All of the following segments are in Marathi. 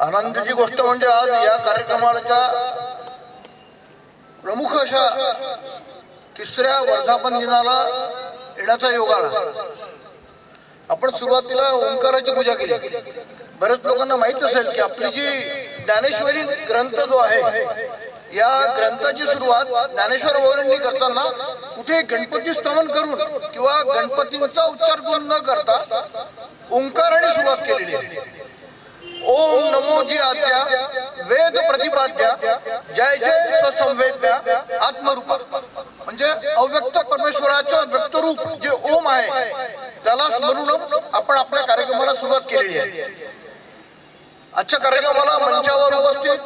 आनंदाची गोष्ट म्हणजे आज या कार्यक्रमाच्या प्रमुख अशा तिसऱ्या वर्धापन दिनाला येण्याचा योग आला. आपण सुरुवातीला ओंकाराची पूजा केली. बरेच लोकांना माहित असेल की आपली जी ज्ञानेश्वरी ग्रंथ जो आहे, या ग्रंथाची सुरुवात ज्ञानेश्वर माऊलींनी करताना कुठे गणपती स्तवन करून किंवा गणपतींचा उच्चार करून न करता ओंकाराने सुरुवात केलेली आहे. ओम नमो जी आद्या वेद प्रतिपाद्या जय जय स्वसंवेद्या आत्मरूपा, म्हणजे अव्यक्त परमेश्वराचं व्यक्त रूप जे ओम आहे त्याला स्मरून आपण आपल्या कार्यक्रमाला सुरुवात केलेली आहे. आजच्या कार्यक्रमाला मंचावर उपस्थित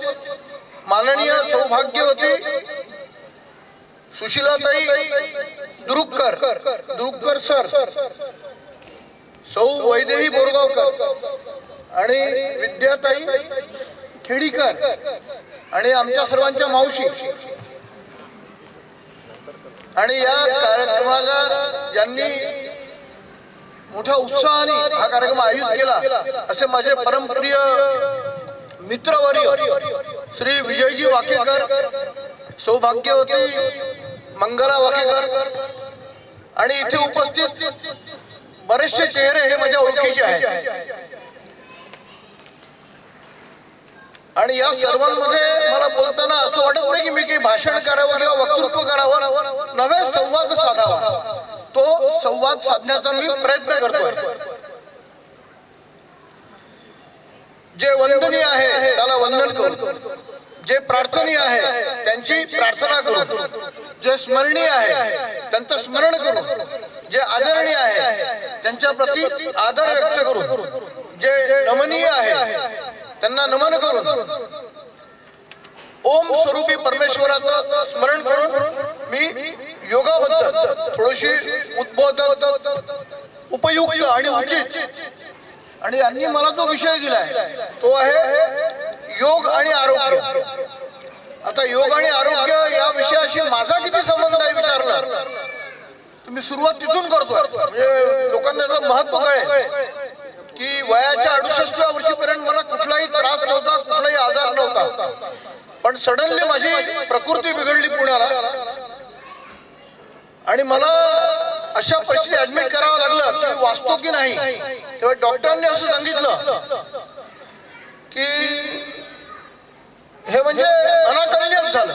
माननीय सौभाग्यवती सुशीलाताई दुरुक्कर सर, सौ वैदेही बोरगावकर आणि विद्याताई खेडीकर आणि आमच्या सर्वांच्या मावशी, आणि या कार्यक्रमाला ज्यांनी मोठ्या उत्साहाने हा कार्यक्रम आयोजित केला असे माझे परमप्रिय मित्रवर्य श्री विजयजी वाकेकर, सौभाग्यवती मंगला वाकेकर, आणि इथे उपस्थित बरेचसे चेहरे हे माझ्या ओळखीचे आहेत. आणि या सर्वांमध्ये मला बोलताना असं वाटत नाही की मी काही भाषण करावं किंवा वक्तृत्व करावं, नव्हे संवाद साधावा. तो संवाद साधण्याचा मी प्रयत्न करतोय. जे वंदनीय आहे त्याला वंदन करू, जे प्रार्थनीय आहे त्यांची प्रार्थना करू, जे स्मरणीय आहे त्यांचं स्मरण करू, जे आदरणीय आहे त्यांच्या प्रती आदर व्यक्त करू, जे नमनीय आहे त्यांना नमन करून ओम स्वरूपी परमेश्वराचं स्मरण करून मी योगाबद्दल थोडीशी उद्बोधक, उपयुक्त आणि उचित, आणि यांनी मला जो विषय दिलाय तो आहे योग आणि आरोग्य. आता योग आणि आरोग्य या विषयाशी माझा किती संबंध आहे विचारलं तर मी सुरुवात तिथून करतो. म्हणजे लोकांना याचं महत्व कळेल की वयाच्या 68व्या वर्षीपर्यंत मला कुठलाही त्रास नव्हता, कुठलाही आजार नव्हता, पण सडनली माझी प्रकृती बिघडली पुण्याला आणि मला अशा परिस्थितीत ऍडमिट करावं लागलं की वाचतो की नाही. तेव्हा डॉक्टरांनी असं सांगितलं की हे म्हणजे अनाकलनीय झालं.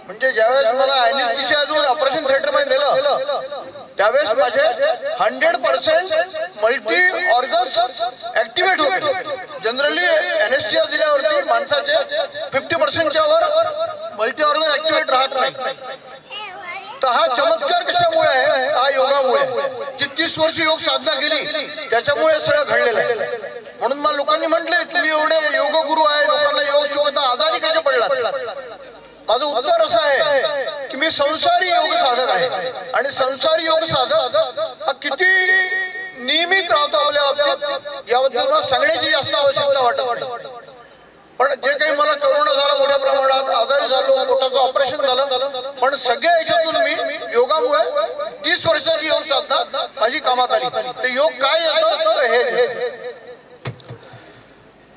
म्हणजे ज्यावेळेस मला अॅनेस्थेशिया देऊन ऑपरेशन थिएटर मध्ये नेलं त्यावेळेस माझे 100% मल्टी ऑर्गन्स ऍक्टिव्हेट होते. जनरली अॅनेस्थेशिया दिल्यावरती माणसाचे 50%च्या वर मल्टी ऑर्गन ऍक्टिव्हेट राहत नाही. तर हा चमत्कार कशामुळे आहे? हा योगामुळे. जी 30 वर्ष योग साधना केली त्याच्यामुळे सगळं घडलेलं आहे. म्हणून मला लोकांनी म्हटले तुम्ही एवढे योग गुरु आहे, लोकांना योग शिकवता, आजारी कसे पडलात? माझं उत्तर असं आहे की मी संसारी योग साधक आहे, आणि संसारी योग साधक हा किती नियमित राहतो आपल्या बाबतीत याबद्दल मला सांगण्याची जास्त आवश्यकता वाटत नाही. पण जे काही मला कोरोना झाला, मोठ्या प्रमाणात आजारी झालो, पोटाचं ऑपरेशन झालं, पण सगळ्या याच्यातून मी योगामुळे 30 वर्षाची योग साधना माझी कामात आली. ते योग काय येतं हे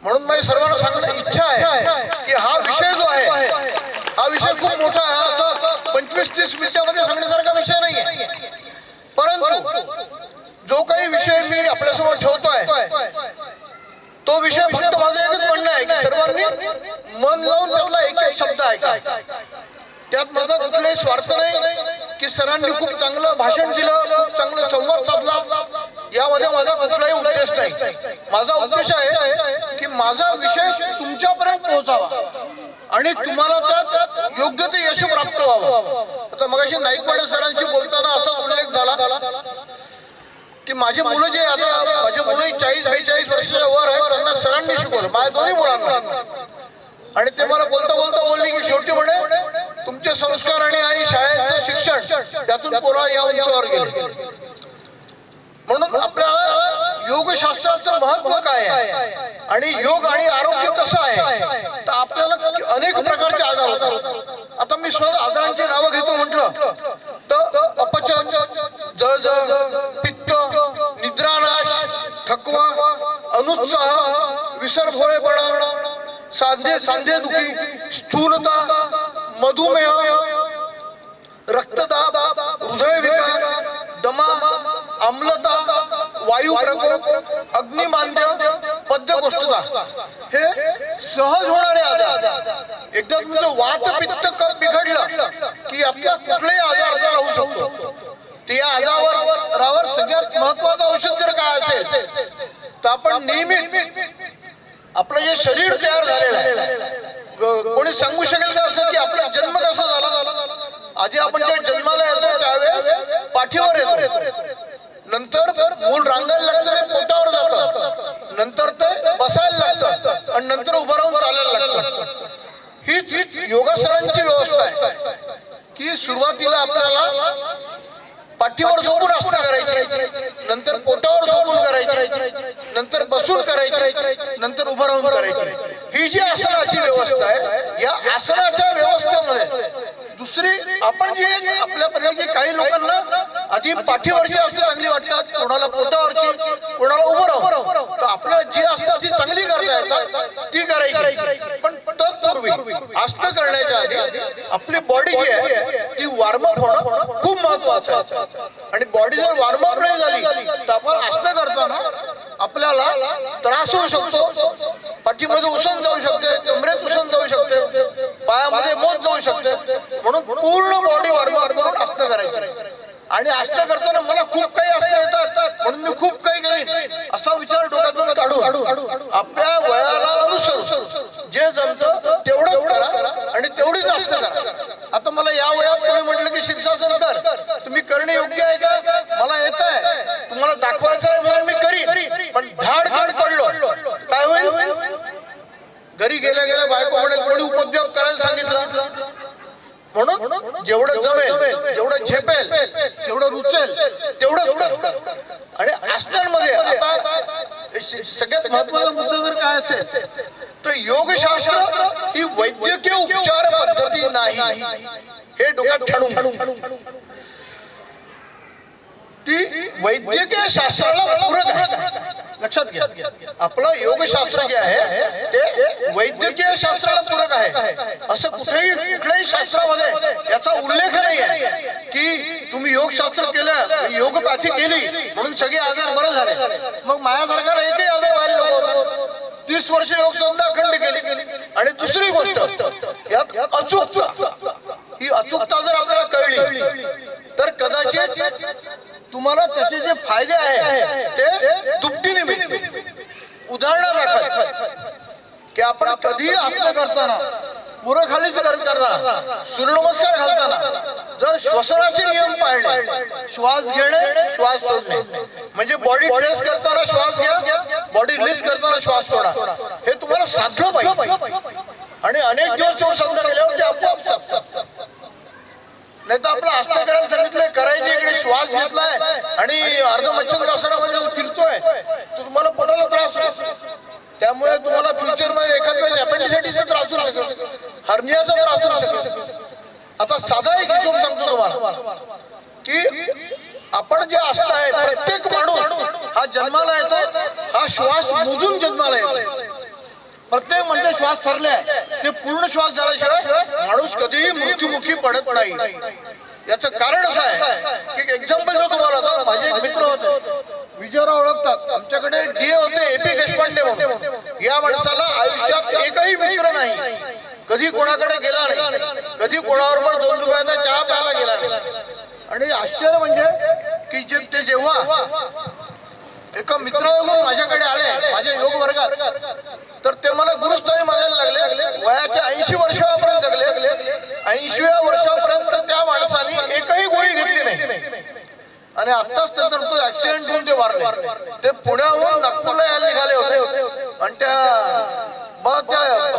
म्हणून माझी सर्वांना सांगण्याची इच्छा आहे की हा विषय जो आहे हा विषय खूप मोठा आहे. असा 25-30 मिनिटांमध्ये सांगण्यासारखा विषय नाही आहे. परंतु जो काही विषय मी आपल्यासमोर ठेवतोय तो विषय फक्त माझं एकच म्हणणं आहे की सर्वांनी मन लावून त्यातला एक एक शब्द ऐका. त्यात माझा कुठलाही स्वार्थ नाही की सरांनी खूप चांगलं भाषण दिलं, खूप चांगला संवाद साधला, यामध्ये माझा कुठलाही उद्देश नाही. माझा उद्देश आहे की माझा विषय तुमच्यापर्यंत पोहोचावा आणि तुम्हाला त्यात योग्य ते यश प्राप्त व्हावं. आता मगाशी नाईकवाडे सरांशी बोलताना असा उल्लेख झाला की माझे मुलं जे आता माझे मुलं 40-42 वर्षाच्या वर आहेत त्यांना सरांनी शिकवलं, माझ्या दोन्ही मुलांना. आणि ते मला बोलता बोलता बोलली की शेवटी म्हणे तुमचे संस्कार आणि आई शाळेचं शिक्षण त्यातून पोरा या उंचावर गेले. म्हणून आपल्याला योगशास्त्राचं महत्व काय आहे आणि योग आणि आरोग्य कसं आहे तर आपल्याला अनेक प्रकारचे आजार होतात. आता मी स्वतः आजारांची नावं घेतो म्हटलं तर अपचन, जळजळ, पित्त, निद्रानाश, थकवा, अनुत्साह, विसरभोळेपणा, सांधे दुखी, स्थूलता, मधुमेह, रक्तदाब, हृदयविकार, दमा, आम्लता, वायू प्रकोप, अग्निमांद्य, बद्धकोष्ठता हे सहज होणारे आजार. एकदा तुमचं वात पित्त कफ बिघडलं की आपल्या कुठलाही आजार होऊ शकतो. ते या आजारावर सगळ्यात महत्वाचं औषध जर काय असेल तर आपण नियमित आपलं जे शरीर तयार झालेलं आहे, कोणी सांगू शकेल का असं की आपला जन्म कसा झाला? आधी आपण जेव्हा जन्माला येतो त्यावेळेस पाठीवर येतो, नंतर मूल रांगायला लागतं, ते पोटावर जातं, नंतर ते बसायला लागतं आणि नंतर उभं राहून चालायला लागतं. हीच योगासनांची व्यवस्था आहे की सुरुवातीला आपल्याला पाठीवर झोपून आसनं करायची, नंतर पोटावर झोपून करायची, नंतर बसून करायची, नंतर उभं राहून करायची. ही जी आसनाची व्यवस्था आहे, या आसनाच्या व्यवस्थेमध्ये दुसरी आपण जी आपल्यापर्यंत काही लोकांना आधी पाठीवरची आसनं चांगली वाटतात, कोणाला पोटावरची, कोणाला उभं राहून. तर आपल्याला जी आसनं ती चांगली करता येतात ती करायची. पण तत्पूर्वी आसनं करण्याच्या आधी आपली बॉडी जी आहे ती वॉर्मअप होणं खूप महत्वाचं आहे. आणि बॉडी जर वॉर्मअप नाही झाली तर आपण आसनं करताना आपल्याला त्रास होऊ शकतो. पाठीमध्ये उसण जाऊ शकते, कमरेत उसण जाऊ शकते, पायामध्ये मोच जाऊ शकते. म्हणून पूर्ण बॉडी वॉर्मअप करून आसनं करायचं. आणि आसनं करताना मला खूप काही आसनं येतात म्हणून मी खूप काही करीन असा विचार डोक्यातून काढून आपल्या वयाला अनुसरून जे जमतं तेवढंच करा आणि तेवढीच आसनं करा. आता मला या वयात कोणी म्हटलं की शीर्षासन कर, तुम्ही करणे योग्य आहे का? मला येत आहे, तुम्हाला दाखवायचं आहे म्हणून मी करीन. पण धाड पडलो काय होईल? घरी गेल्या गेल्या बायको म्हणेल कोणी उपद्व्याप करायला सांगितलं. म्हणून जेवढं जमेल, जेवढं झेपेल, जेवढं रुचेल तेवढंच कर. आणि आसनांमध्ये आता सगळ्यात महत्वाचा मुद्दा जर काय असेल तर योगशास्त्र ही वैद्यकीय उपचार पद्धती नाही, हे डोक्यात ठेवून ती वैद्यकीय शास्त्राला पूरक आहे. लक्षात घ्या, आपलं योगशास्त्र जे आहे ते वैद्यकीय शास्त्राला पूरक आहे. असं कुठल्याही शास्त्रामध्ये याचा उल्लेख नाही आहे की तुम्ही योगशास्त्र केलं, योगपॅथी केली म्हणून सगळे आजार बरे झाले. मग माझ्यासारख्याला एकही आजार व्हायला नको. 30 वर्ष योग संध्या अखंड केली. आणि दुसरी गोष्ट यात अचूकता, ही अचूकता जर आपल्याला कळली तर कदाचित तुम्हाला त्याचे जे फायदे आहेत ते दुपटीने मिळतील. उदाहरणादाखल की आपण कधी आसनं करताना, पुरं खालीच करताना, सूर्यनमस्कार घालताना जर श्वसनाचे नियम पाळले, श्वास घेणे, श्वास सोडणे, म्हणजे बॉडी ट्रेस करताना श्वास घ्या, बॉडी रिलीज करताना श्वास सोडा, हे तुम्हाला साधलं पाहिजे. आणि अनेक दिवस योग संध्या केल्यावर ते आपोआप सापतात. नाही तर आपलं आसनं करायला सांगितलंय, करायचे इकडे श्वास घेतलाय आणि अर्ध मच्छिंद्रासनामध्ये फिरतोय, तुम्हाला पोटाला त्रास होतो. त्यामुळे तुम्हाला फ्युचर मध्ये एखाद वेळेस अपेंडिसाइटिसचा त्रास होऊ शकेल, हर्नियाचा त्रास होऊ शकेल. आता साधा एक हिशोब सांगतो तुम्हाला की आपण जे आसनं आहे, प्रत्येक माणूस हा जन्माला येतो, हा श्वास मोजून जन्माला येतो. प्रत्येक म्हणजे श्वास ठरले ते पूर्ण श्वास झाल्याशिवाय माणूस कधीही मृत्युमुखी पडत नाही. याचं कारण असं आहे की एक्झाम्पल जो तुम्हाला, माझे एक मित्र होते, विजयराव ओळखतात, आमच्याकडे डीए होते एपी देशपांडे म्हणून. या माणसाला आयुष्यात एकही मित्र नाही, कधी कोणाकडे गेला नाही, कधी कोणाबरोबर 2 रुपयाचा चहा प्यायला गेला नाही. आणि आश्चर्य म्हणजे की ते जेव्हा एका मित्राबरोबर माझ्याकडे आले माझ्या योग वर्गात, तर ते मला गुरुस्थानी मानायला लागले. वयाच्या 80 वर्षापर्यंत जगले. 80व्या वर्षापर्यंत त्या माणसाने एकही गोळी घेतली नाही. आणि आत्ताच त्याचा तो ऍक्सिडेंट होऊन ते वारले. ते पुण्याहून नागपूरला यायला निघाले होते आणि त्या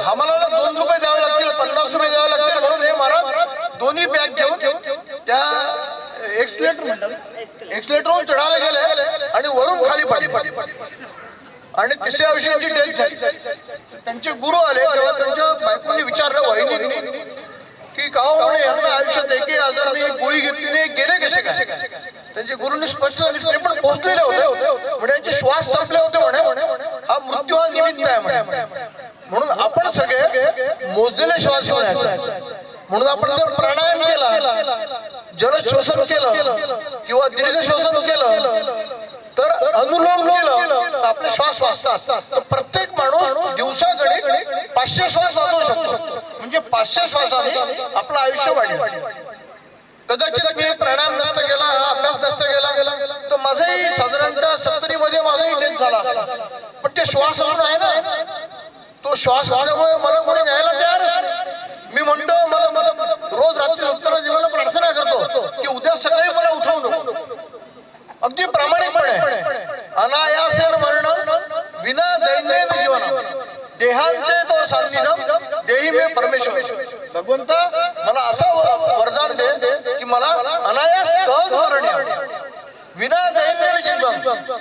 हमालाला 2 रुपये द्यावे लागतील, 50 रुपये द्यावे लागतील म्हणून हे महाराज दोन्ही बॅग घेऊन त्या एक्सलेटरवरून चढायला गेले आणि वरून खाली पडले. आणि तिसऱ्या दिवशी डेथ झाली. त्यांचे गुरु आले तेव्हा त्यांच्या बायकोनी विचारलं वहिनी की का म्हणे यांना आयुष्यात एकही आजार मी गोळी घेतली नाही, गेले कसे काय? त्यांच्या गुरुंनी स्पष्ट सांगितलं पण पोहोचलेले होते म्हणजे यांचे श्वास संपले होते म्हणे. हा मृत्यू हा निमित्त काय म्हणते. म्हणून आपण सगळे मोजलेले श्वास घेऊन, म्हणून आपण जर प्राणायाम केला, जलद श्वसन केलं किंवा दीर्घ श्वसन केलं, तर अनुलोम केलं तर आपले श्वास वाचतात. तर प्रत्येक माणूस दिवसाकडे 500 श्वास वाचवू शकतो. म्हणजे 500 श्वासाने आपलं आयुष्य वाढेल. कदाचित मी प्राणायाम नसता केला, हा अभ्यास नसता केला तर माझाही साधारणतः 70 मध्ये माझाही डेथ झाला असता. पण ते श्वास आहे ना, तो श्वास असल्यामुळे मला कोणी न्यायला तयारच नाही. मी म्हणतो मला रोज रात्री झोपताना जीवाला प्रार्थना करतो की उद्या सकाळी मला उठवू नको. अगदी प्रामाणिकपणे अनायासेन मरण विना दैन्येन जीवन देहांते तो सान्निध्यम देही मे परमेश्वर. भगवंता मला असं वरदान दे की मला अनायास सहज मरण यावं, विना दैन्येन जीवन,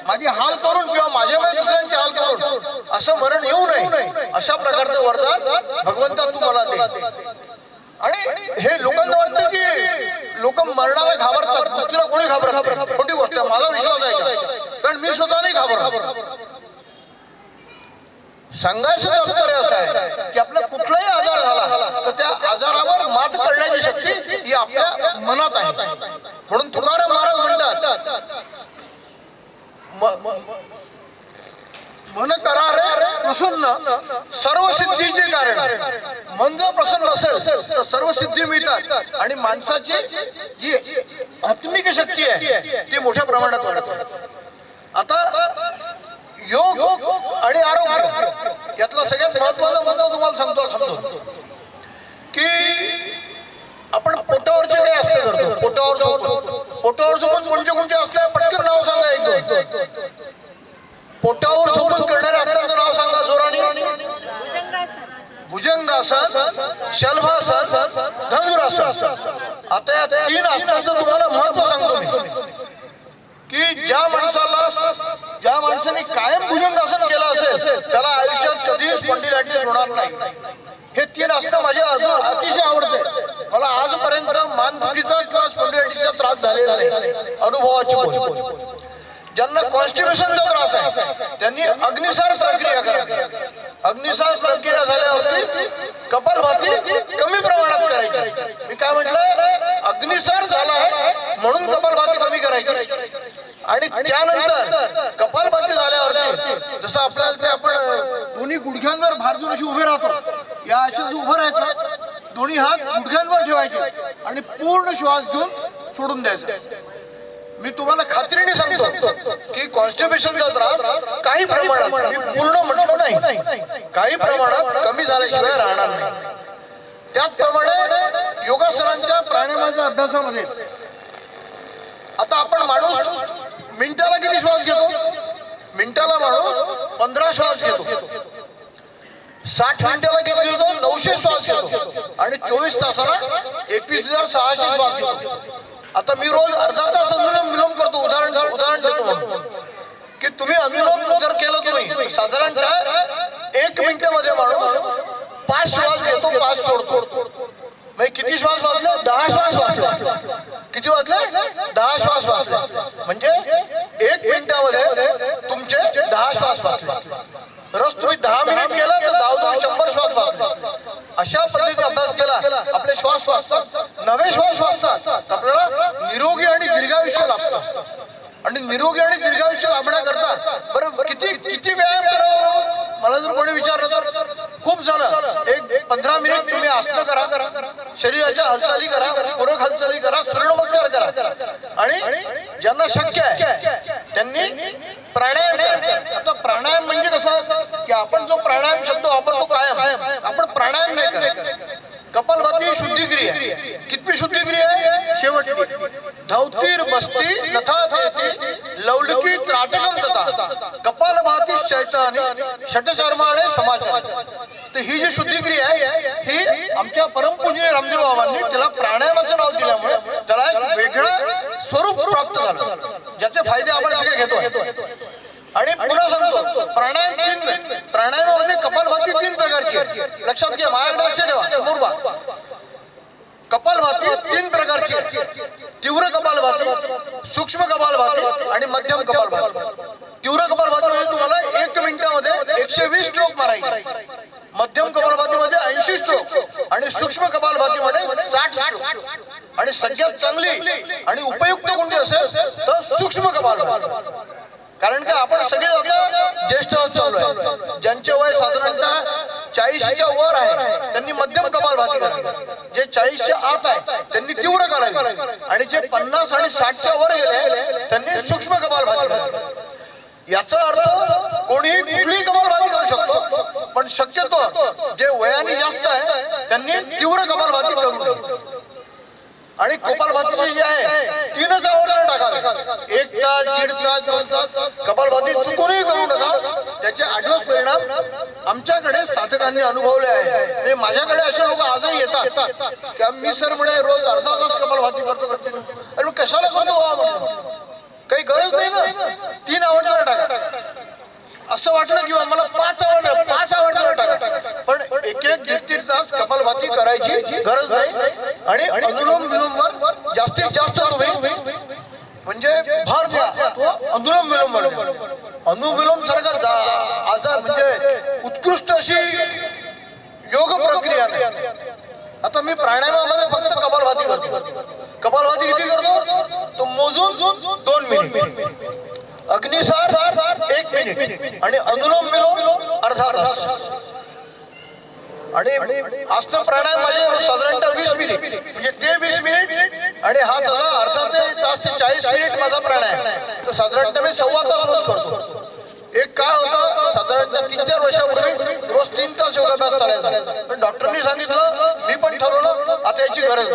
माझी हाल करून किंवा माझ्यामुळे दुसऱ्यांची हाल करून असं मरण येऊ नये. अशा प्रकारचं वरदान भगवंता तू मला दे. आणि हे लोकांना वाटतं की लोक मरणाला घाबरतात, मृत्यूला कोणी घाबरत. खोटी गोष्ट आहे, माझा विश्वास आहे का, कारण मी स्वतः नाही घाबरत. सांगायचं तात्पर्य असं आहे की आपला कुठलाही आजार झाला तर त्या आजारावर मात करण्याची शक्ती ही आपल्या मनात आहे. म्हणून तुकाराम महाराज म्हणतात, मन करा रे प्रसन्न सर्व सिद्धीचे कारण. मन जर प्रसन्न असेल तर सर्व सिद्धी मिळतात आणि माणसाची जी आत्मिक शक्ती आहे ती मोठ्या प्रमाणात वाढते. आता योग आणि आरोग्य यातला सगळ्यात महत्वाचा मुद्दा तुम्हाला सांगतो की आपण पोटावरचे काही असते करतो. पोटावर झोपून कोणते असते पटकन नाव सांगा. एकदम पोटावर झोपून करणाऱ्या असताना नाव सांगा जोराने. भुजंगासन, शलभासन, धनुरासन. आता या 3 आसनांचं तुम्हाला महत्व सांगतो मी की ज्या माणसाने कायम भुजंगासन केलं असेल त्याला आयुष्यात कधीच स्पॉन्डिलायटिस होणार नाही. हे 3 आसनं माझ्या अतिशय आवडते. मला आजपर्यंत मानदुखीचा किंवा स्पॉन्डिलायटिसचा त्रास झालेला नाही. अनुभवाची बोल. ज्यांना कॉन्स्टिपेशनचा त्रास आहे त्यांनी अग्निसार प्रक्रिया करावी. अग्निसार प्रक्रिया झाल्यावरती कपालभाती कमी प्रमाणात करायची. मी काय म्हटलं, अग्निसार झाला आहे म्हणून कपालभाती कमी करायची. आणि त्यानंतर कपालभाती झाल्यावरती जसं आपल्याला आपण दोन्ही गुडघ्यांवर भार देऊन अशी उभे राहतो, या अशीच उभं राहायचं, दोन्ही हात गुडघ्यांवर ठेवायचे आणि पूर्ण श्वास घेऊन सोडून द्यायचा. मी तुम्हाला खात्रीने सांगतो की कॉन्स्टिपेशनचा त्रास काही प्रमाणात, मी पूर्ण म्हणतो नाही, काही प्रमाणात कमी झाल्याशिवाय राहणार नाही. त्याचप्रमाणे योगासनांच्या प्राणायामाच्या अभ्यासामध्ये आता आपण माणूस मिनिटाला किती श्वास घेतो? मिनिटाला माणूस 15 श्वास घेतो. 60 मिनिटाला किती घेतो? 900 श्वास घेतो. आणि 24 तासाला 21,600 श्वास घेतो. आता मी रोज अर्धा तास अनुलोम विलोम करतो. उदाहरण देतो म्हणून की तुम्ही अनुलोम जर केलं तुम्ही साधारणतः 1 मिनिटामध्ये माणूस 5 श्वास घेतो, 5 सोडतो. म्हणजे किती श्वास वाचले? 10 श्वास वाचले. किती वाचले? 10 श्वास वाचले. म्हणजे 1 मिनिटामध्ये तुमचे 10 श्वास वाचले. रोज तुम्ही 10 मिनिट केला तर 10 100 श्वास वाचले. अशा पद्धतीने अभ्यास केला आपले श्वास वाचतात, नवे श्वास वाचतात. आपल्याला निरोगी आणि दीर्घायुष्य लाभतं. आणि निरोगी आणि दीर्घायुष्य लाभण्याकरता बरं किती व्यायाम करावा मला जर कोणी विचारलं तर खूप झालं. एक 15 मिनिट तुम्ही आसनं करा, शरीराच्या हालचाली करा, पूरक हालचाली करा, सूर्यनमस्कार करा. आणि ज्यांना शक्य आहे त्यांनी प्राणायाम करा. आता प्राणायाम म्हणजे कसं की आपण जो प्राणायाम शब्द वापरतो कायम, आपण प्राणायाम नाही करत. कपालभाती शुद्धिक्रिया. कितवी शुद्धिक्रिया आहे? शेवटची. धौतीर बसती नथातेती लौलिकी त्राटकम तथा कपालभाती शैतानी षटचर्माणे समाचार. तर ही जी शुद्धिक्रिया आहे ही आमच्या परमपूजनीय रामदेव बाबांनी त्याला प्राणायामाचं नाव दिल्यामुळे त्याला एक वेगळं स्वरूप प्राप्त झालं, ज्याचे फायदे आपण सगळे घेतो. आणि पुन्हा सांगतो प्राणायामामध्ये कपालभाती 3 प्रकारची आहे. लक्षात घ्या, माझ्याकडे लक्ष ठेवा. मुरबा कपालभाती 3 प्रकारची आहे. तीव्र कपालभाती, सूक्ष्म कपालभाती आणि मध्यम कपालभाती. तीव्र कपालभातीमध्ये तुम्हाला 1 मिनिटामध्ये 120 स्ट्रोक मारायचे, मध्यम कपालभातीमध्ये 80 स्ट्रोक आणि सूक्ष्म कपालभातीमध्ये 60 स्ट्रोक। आणि सगळ्यात चांगली आणि उपयुक्त कोणती असेल तर सूक्ष्म कपालभाती, कारण का आपण सगळे आता ज्येष्ठ होत चालू आहे। ज्यांचे वय साधारणतः 40च्या वर आहे त्यांनी मध्यम कपालभाती करावी, जे 40च्या आत आहे त्यांनी तीव्र करावी, आणि जे 50 आणि 60च्या वर गेले त्यांनी सूक्ष्म कपालभाती करावी। याचा अर्थ कोणीही कुठलीही कपालभाती करू शकतो, पण शक्यतो जे वयाने जास्त आहे त्यांनी तीव्र कपालभाती करू नये। आणि कपालभाती जी आहे 3च आवर्जन टाकावे, 1 तास 1.5 तास 2 तास कपालभाती चुकूनही करू नका। त्याचे आडवस परिणाम आमच्याकडे साधकांनी अनुभवले आहे। म्हणजे माझ्याकडे असे लोक आजही येतात की मी सर म्हणे रोज अर्धा तास कपालभाती करतो, अरे कशाला करतो, काही गरज नाही ना, 3 आवर्जन टाका। असं वाटलं किंवा मला 5 आवर्जन टाका, पण 1-1 तास कपालभाती करायची गरज नाही। आणि अनुलोम विलोमवर जास्तीत जास्त तुम्ही म्हणजे भर द्या, अनुलोम विलोम अनुविलोम सारखा आजार म्हणजे उत्कृष्ट अशी योग प्रक्रिया नाही। आता मी प्राणायामामध्ये फक्त कपालभाती करतो, कपालभाती किती करतो तो मोजून 2 मिनिट, अग्निसार 1 मिनिट आणि अनुलोम विलोम अर्धा तास। आणि आसन प्राणायाम माझे साधारणतः 20 मिनिट, म्हणजे ते 20 मिनिट आणि हा त्याला अर्धा तास ते 40 मिनिट माझा प्राणायाम, तर साधारणतः मी 1.25 तास रोज करतो। एक काळ होता साधारणतः 3-4 वर्षापूर्वी रोज 3 तास योगाभ्यास चालायचा, पण डॉक्टरनी सांगितलं, मी पण ठरवलं आता याची गरज,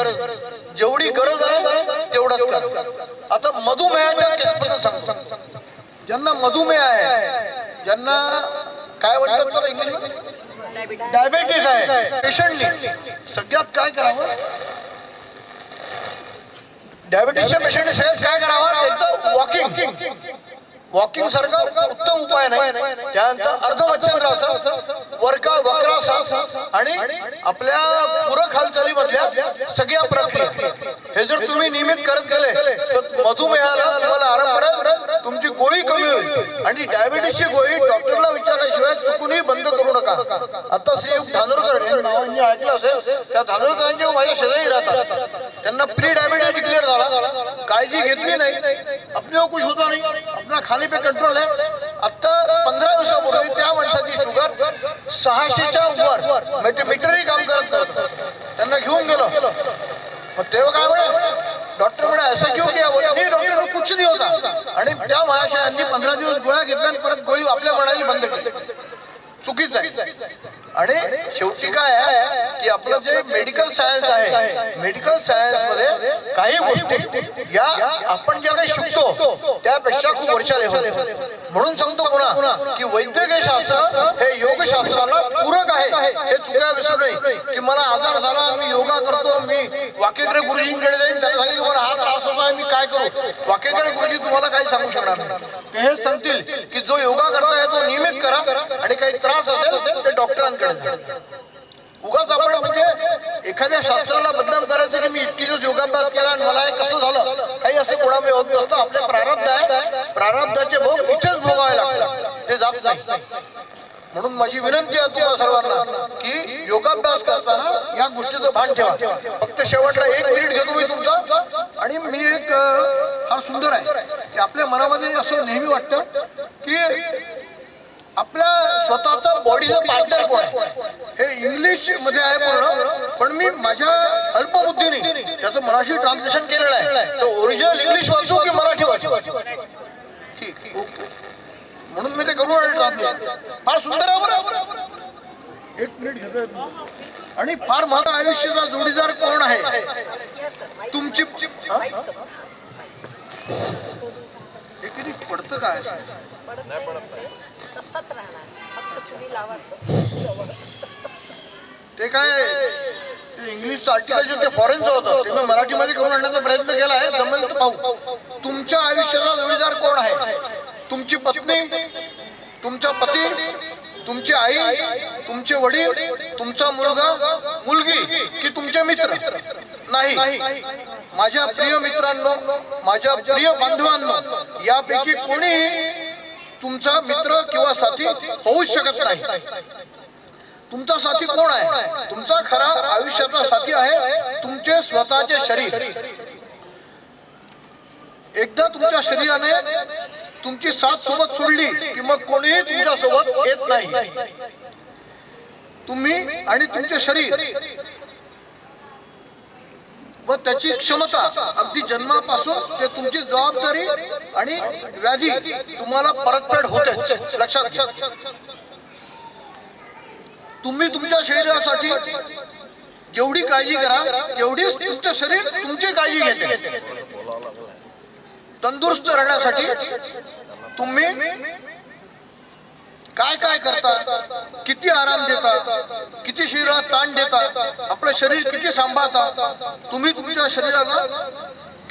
जेवढी गरज आहे तेवढंच कर। आता मधुमेहाच्या केसबद्दल सांगतो, ज्यांना मधुमेह आहे, ज्यांना काय म्हणतात तर इंग्लिश डायबिटीस आहे, पेशंटनी सगळ्यात काय करावं, डायबिटीसच्या पेशंटने सगळ्यात काय करावं, एकदम वॉकिंग सारखा उत्तम उपाय नाही। त्यानंतर अर्धमच्छिंद्रासन, वक्रासन आणि आपल्या पूरक हालचालीमधल्या सगळ्या प्रक्रिया हे जर तुम्ही नियमित करत गेले तर मधुमेहाला तुम्हाला आराम पडेल, तुमची गोळी कमी होईल। आणि डायबिटीसची गोळी डॉक्टरला विचारल्याशिवाय चुकूनही बंद करू नका। आता श्री धानोरकर हे नाव ऐकलं असेल, त्या धानोरकरांचे माझ्या शेजारी राहतात, त्यांना प्री डायबिटीस डिक्लेअर झाला, काळजी घेतली नाही, अपने कुछ होता नहीं, अपना खाने पे कंट्रोल है। आता 15 दिवसापूर्वी त्या माणसाची शुगर 600च्या वर, म्हणजे मीटरही काम करत नव्हतं, त्यांना घेऊन गेलो, मग तेव्हा काय म्हणे डॉक्टर म्हणे असं क्यों किया, नहीं डॉक्टर कुछ नहीं होता। आणि त्या महाशयांनी 15 दिवस गोळ्या घेतल्या आणि परत गोळी आपल्या मनाने बंद केली, चुकीचं आहे। आणि शेवटी काय आहे की आपलं जे मेडिकल सायन्स आहे, मेडिकल सायन्स मध्ये काही गोष्टी या आपण ज्या काही शिकतो त्यापेक्षा खूप वरच्या लेव्हल, म्हणून सांगतो पुन्हा की वैद्यकीय शास्त्र हे योग शास्त्राला पूरक आहे, हे चुका विसरू नये। की मला आजार झाला, मी योगा करतो, मी वाकेकर गुरुजींकडे जाईन, त्यांना सांगितलं मला हा त्रास होतो आहे, मी काय करू, वाकेकर गुरुजी तुम्हाला काही सांगू शकणार नाही, ते हे सांगतील की जो योगा करताय तो नियमित करा, आणि काही त्रास असेल ते डॉक्टरांकडे जा। उगाच आपण म्हणजे एखाद्या शास्त्राला बदनाम करायचं की मी इतकी दिवस योगाभ्यास केला आणि मला हे कसं झालं, काही असं कोणामुळे होत नसतं। आपले प्रारब्ध आहे, प्रारब्धाचे भोग इथेच भोगावे लागतात, ते जात नाही। म्हणून माझी विनंती आहे तुम्हाला सर्वांना की योगाभ्यास करताना या गोष्टीचं भान ठेवा। फक्त शेवटला 1 मिनिट घेतो मी तुमचा, आणि मी एक फार सुंदर आहे की आपल्या मनामध्ये असं नेहमी वाटतं की आपल्या स्वतःचा बॉडीचा पार्टनर कोण आहे, हे इंग्लिश मध्ये आहे पूर्ण, पण मी माझ्या अल्पबुद्धीने त्याचं मराठी ट्रान्सलेशन केलेलं आहे, तर ओरिजिनल इंग्लिश वाचू की मराठी वाचू, ठीक ओके, म्हणून मी ते करू ट्रान्सलेशन, फार सुंदर आहे बरं। 1 मिनिट घेतोय, आणि फार महत्त्वाचा आयुष्याचा जोडीदार कोण आहे तुमची, हे किती पडतं काय तसाच राहणार, फक्त चुली लावा ते काय इंग्लिशचं आर्टिकल जे ते फॉरेनचं होतं ते मी मराठीमध्ये करून आणण्याचा प्रयत्न केला आहे, जमेल तर पाहू। तुमच्या आयुष्याचा जोडीदार कोण आहे, तुमची पत्नी, तुमचा पती, तुमची आई, तुमचे वडील, तुमचा मुलगा मुलगी की तुमचे मित्र, नाही। माझ्या प्रिय मित्रांनो, माझ्या प्रिय बांधवांनो, यापैकी कोणीही तुमचा मित्र किंवा साथी होऊच शकत नाही. तुमचा साथी कोण आहे? तुमचा खरा आयुष्याचा साथी आहे तुमचे स्वतःचे शरीर. एकदा तुमच्या शरीराने तुमची साथ सोबत सोडली की मग कोणीही तुमच्या सोबत येत नाही. तुम्ही आणि तुमचे शरीर व त्याची क्षमता अगदी जन्मापासून ते तुमची जबाबदारी आणि व्याधी तुम्हाला परतफेड होतेच. लक्षात घ्या. तुम्ही तुमच्या शरीरासाठी जेवढी काळजी करा तेवढीच तुमचं शरीर तुमची काळजी घेते. तंदुरुस्त राहण्यासाठी तुम्ही काय काय करता, किती आराम देता, किती शरीराला ताण देता, आपलं शरीर किती सांभाळता, तुम्ही तुमच्या शरीराला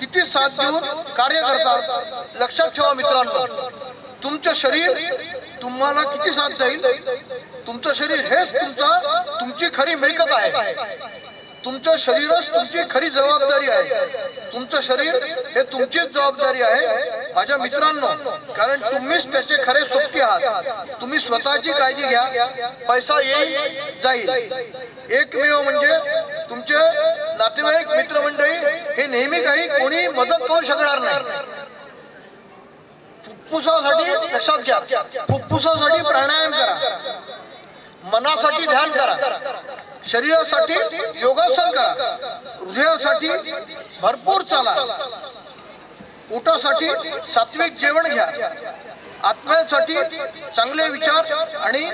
किती साथ देऊन कार्य करता. लक्षात ठेवा मित्रांनो, तुमचं शरीर तुम्हाला किती साथ देईल. तुमचं शरीर हेच तुमची खरी मिळकत आहे. तुमचं शरीरच तुमची खरी जबाबदारी आहे. तुमचं शरीर हे तुमचीच जबाबदारी आहे माझ्या मित्रांनो, कारण तुम्हीच त्याचे खरे सोबती आहात. तुम्ही स्वतःची काळजी घ्या. पैसा येईल जाईल, एकमेव म्हणजे तुमचे नातेवाईक मित्रमंडळी हे नेहमी काही कोणी मदत करू शकणार नाही. फुफ्फुसासाठी लक्षात घ्या, फुफ्फुसासाठी प्राणायाम करा, मनासाठी ध्यान करा, शरीरासाठी योगासन करा, हृदयासाठी भरपूर चाला, पोटासाठी सात्विक जेवण घ्या, आत्म्यासाठी चांगले विचार आणि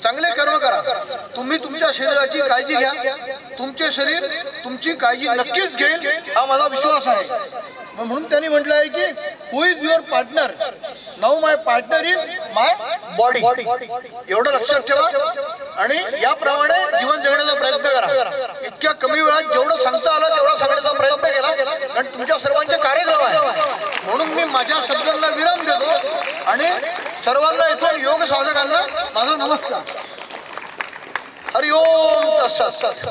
चांगले कर्म करा. तुम्ही तुमच्या शरीराची काळजी घ्या. तुमचे शरीर तुमची काळजी नक्कीच घेईल हा माझा विश्वास आहे. म्हणून त्यांनी म्हटलं आहे की who is your partner, now my partner is my body. एवढं लक्षात ठेवा आणि याप्रमाणे जीवन जगण्याचा प्रयत्न करा. इतक्या कमी वेळात जेवढं सांगता आलं तेवढा सांगण्याचा प्रयत्न केला, कारण तुमच्या सर्वांचे कार्यक्रम आहे. म्हणून मी माझ्या शब्दांना विराम देतो आणि सर्वांना इथून योग साधकांना माझा नमस्कार. हरि ओम तत्सत.